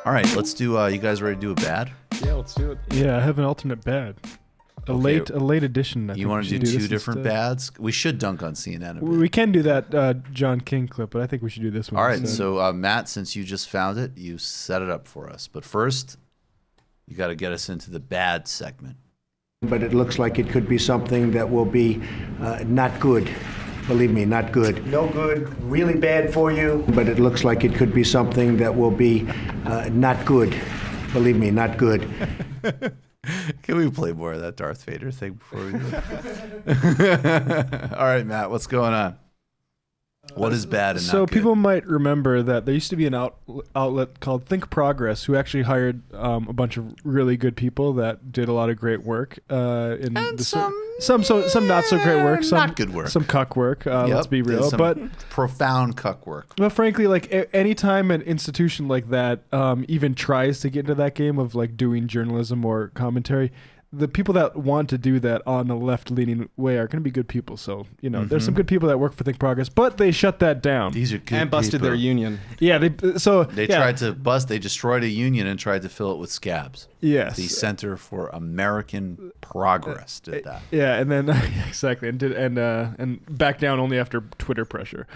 All right, let's do. You guys ready to do a bad? Yeah, let's do it. Yeah, I have an alternate bad. A late edition. You want to do two different bads? We should dunk on CNN a bit. We can do that John King clip, but I think we should do this one. All right, so Matt, since you just found it, you set it up for us. But first, you got to get us into the bad segment. But it looks like it could be something that will be not good. Believe me, not good. No good, really bad for you. But it looks like it could be something that will be not good. Believe me, not good. Can we play more of that Darth Vader thing before we do it? All right, Matt, what's going on? What is bad and not good? So people might remember that there used to be an outlet called ThinkProgress who actually hired a bunch of really good people that did a lot of great work. Some not so great work. Some not good work. Some cuck work. Let's be real. But profound cuck work. But frankly, like anytime an institution like that even tries to get into that game of like doing journalism or commentary, the people that want to do that on a left-leaning way are going to be good people. So, there's some good people that work for ThinkProgress, but they shut that down. These are good and busted people. their union. Yeah, they tried to bust. They destroyed a union and tried to fill it with scabs. Yes. The Center for American Progress did that. Yeah, and then exactly, and back down only after Twitter pressure.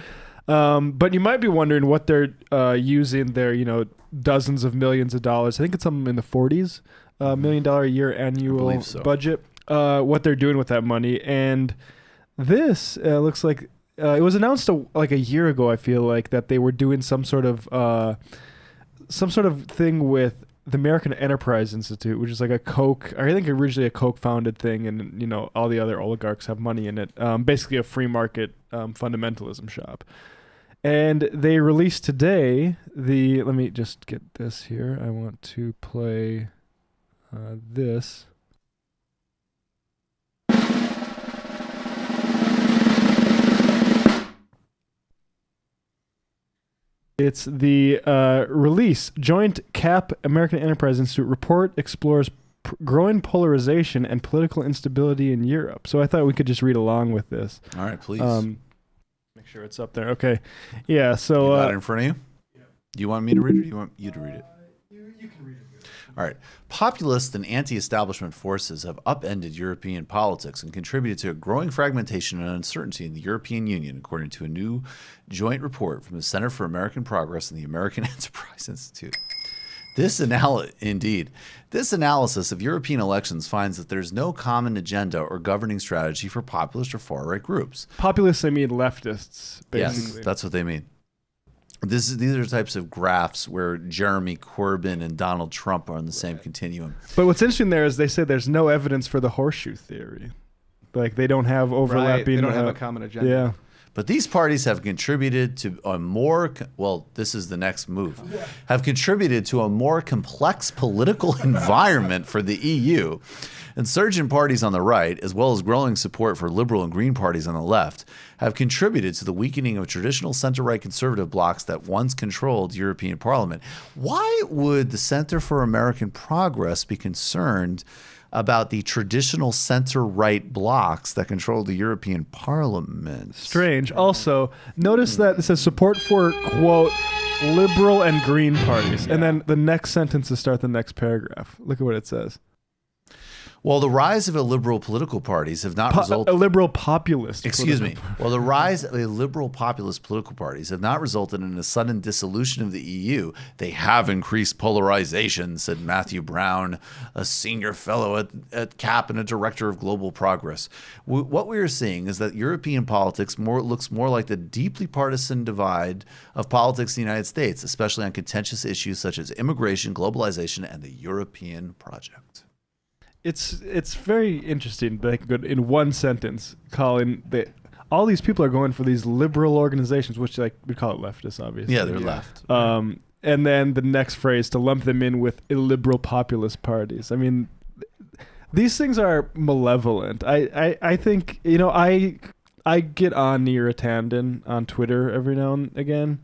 But you might be wondering what they're using their dozens of millions of dollars. I think it's something in the 40s. $1 million a year annual budget, what they're doing with that money. And this looks like it was announced like a year ago, I feel like, that they were doing some sort of thing with the American Enterprise Institute, which is like I think originally a Koch founded thing, and all the other oligarchs have money in it. Basically a free market fundamentalism shop. And they released today let me just get this here. I want to play this. It's the release. Joint CAP American Enterprise Institute report explores growing polarization and political instability in Europe. So I thought we could just read along with this. All right, please. Make sure it's up there. Okay. Yeah, so... You got it in front of you? Yeah. Do you want me to read it or do you want you to read it? You can read it. All right. Populist and anti-establishment forces have upended European politics and contributed to a growing fragmentation and uncertainty in the European Union, according to a new joint report from the Center for American Progress and the American Enterprise Institute. This analysis of European elections finds that there's no common agenda or governing strategy for populist or far-right groups. Populists, I mean leftists, basically. Yes, that's what they mean. These are types of graphs where Jeremy Corbyn and Donald Trump are on the same continuum. But what's interesting there is they say there's no evidence for the horseshoe theory. Like they don't have overlapping. Right. They don't have a common agenda. Yeah. But these parties have contributed to a more, this is the next move, have contributed to a more complex political environment for the EU. Insurgent parties on the right, as well as growing support for liberal and green parties on the left, have contributed to the weakening of traditional center-right conservative blocs that once controlled European Parliament. Why would the Center for American Progress be concerned about the traditional center-right blocs that control the European Parliament? Strange. Also, notice that it says support for, quote, liberal and green parties. And then the next sentence to start the next paragraph. Look at what it says. Well, the rise of illiberal political parties have not resulted... Illiberal populist. Excuse me. Well, the rise of illiberal populist political parties have not resulted in a sudden dissolution of the EU. They have increased polarization, said Matthew Brown, a senior fellow at CAP and a director of global progress. What we are seeing is that European politics looks more like the deeply partisan divide of politics in the United States, especially on contentious issues such as immigration, globalization, and the European project. It's very interesting that they could, in one sentence, calling all these people are going for these liberal organizations, which we call it leftists, obviously. Yeah, they're left. And then the next phrase to lump them in with illiberal populist parties. I mean, these things are malevolent. I think I get on Neera Tanden on Twitter every now and again,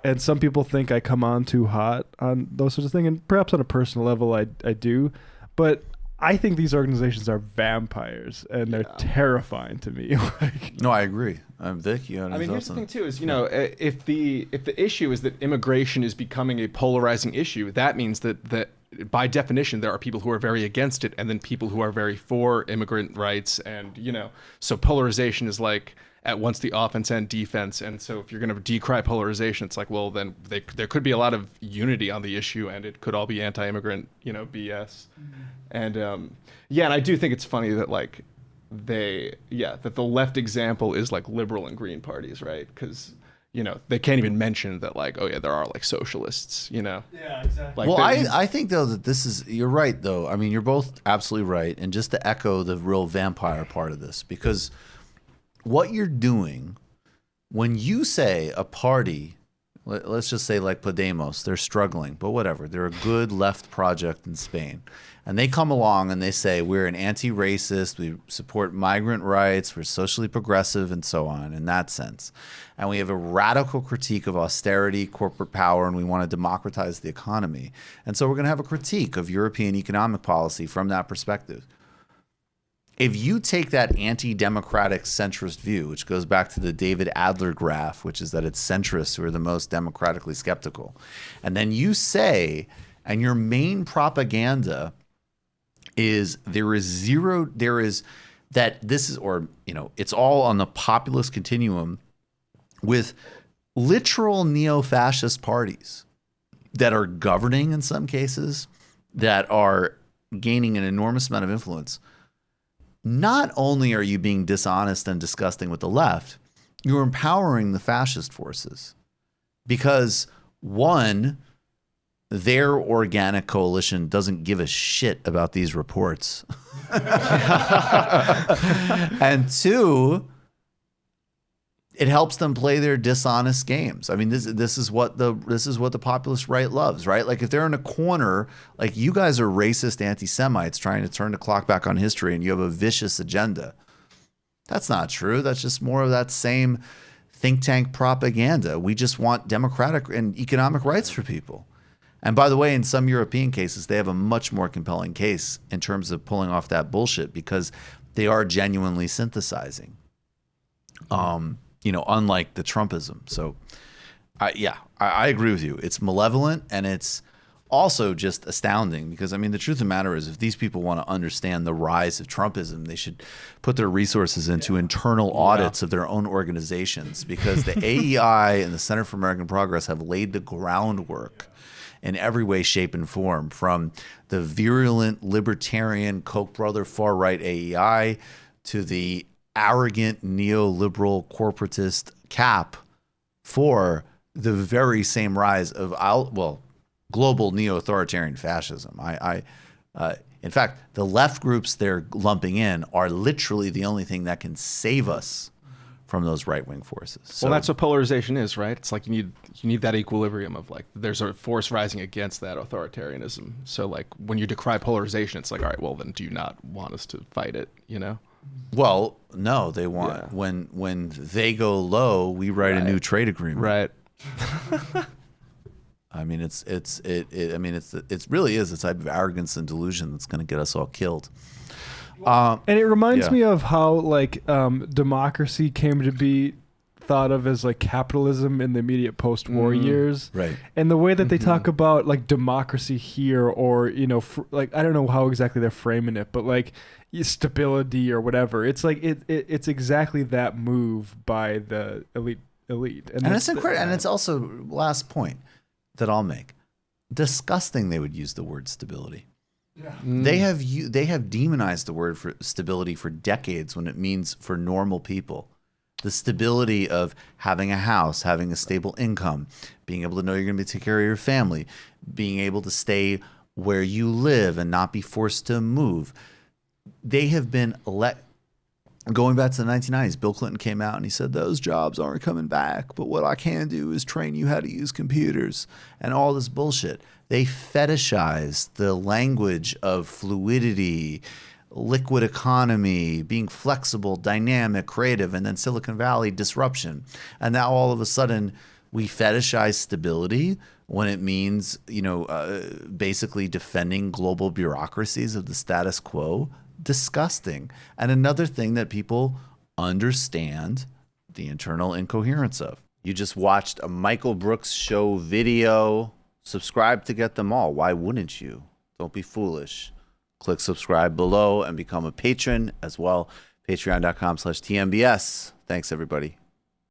and some people think I come on too hot on those sorts of things, and perhaps on a personal level I do, but I think these organizations are vampires, and they're terrifying to me. Like, No, I agree. Vic, you have any I mean, here's thoughts the on thing too: is if the issue is that immigration is becoming a polarizing issue, that means that by definition there are people who are very against it, and then people who are very for immigrant rights, and so polarization is like at once the offense and defense. And so if you're going to decry polarization, it's like, well, then there could be a lot of unity on the issue, and it could all be anti-immigrant, BS. And and I do think it's funny that like that the left example is like liberal and green parties, right? Because they can't even mention that, like, oh yeah, there are like socialists, Yeah, exactly. Like, well, I think though that you're right though. I mean, you're both absolutely right. And just to echo the real vampire part of this, because what you're doing when you say a party, let's just say like Podemos, they're struggling, but whatever, they're a good left project in Spain. And they come along and they say, we're an anti-racist, we support migrant rights, we're socially progressive, and so on, in that sense. And we have a radical critique of austerity, corporate power, and we want to democratize the economy. And so we're going to have a critique of European economic policy from that perspective. If you take that anti-democratic centrist view, which goes back to the David Adler graph, which is that it's centrists who are the most democratically skeptical, and then you say, and your main propaganda is it's all on the populist continuum with literal neo-fascist parties that are governing in some cases, that are gaining an enormous amount of influence. Not only are you being dishonest and disgusting with the left, you're empowering the fascist forces. Because one, their organic coalition doesn't give a shit about these reports. And two, it helps them play their dishonest games. I mean, this is what the populist right loves, right? Like if they're in a corner, like you guys are racist anti-Semites trying to turn the clock back on history, and you have a vicious agenda. That's not true. That's just more of that same think tank propaganda. We just want democratic and economic rights for people. And by the way, in some European cases, they have a much more compelling case in terms of pulling off that bullshit, because they are genuinely synthesizing. Unlike the Trumpism. So, I agree with you. It's malevolent, and it's also just astounding, because, I mean, the truth of the matter is, if these people want to understand the rise of Trumpism, they should put their resources into internal audits of their own organizations, because the AEI and the Center for American Progress have laid the groundwork in every way, shape, and form, from the virulent libertarian Koch brother far-right AEI to the arrogant neoliberal corporatist CAP for the very same rise of global neo-authoritarian fascism. In fact, the left groups they're lumping in are literally the only thing that can save us from those right-wing forces. So, well, that's what polarization is, right? It's like you need that equilibrium of, like, there's a force rising against that authoritarianism. So, like, when you decry polarization, it's like, all right, well, then do you not want us to fight it, Well, no, they want when they go low, we write a new trade agreement. Right. I mean, it really is a type of arrogance and delusion that's going to get us all killed. And it reminds me of how democracy came to be thought of as like capitalism in the immediate post-war years, right? And the way that they talk about like democracy here, or I don't know how exactly they're framing it, but like stability or whatever. It's like it's exactly that move by the elite, and it's incredible. And it's also, last point that I'll make, disgusting. They would use the word stability. Yeah. They have demonized the word for stability for decades, when it means for normal people. The stability of having a house, having a stable income, being able to know you're going to take care of your family, being able to stay where you live and not be forced to move. They have been going back to the 1990s. Bill Clinton came out and he said, those jobs aren't coming back, but what I can do is train you how to use computers, and all this bullshit. They fetishize the language of fluidity, liquid economy, being flexible, dynamic, creative, and then Silicon Valley disruption. And now all of a sudden we fetishize stability when it means, basically defending global bureaucracies of the status quo. Disgusting. And another thing that people understand the internal incoherence of. You just watched a Michael Brooks show video. Subscribe to get them all. Why wouldn't you? Don't be foolish. Click subscribe below and become a patron as well. Patreon.com/TMBS. Thanks, everybody.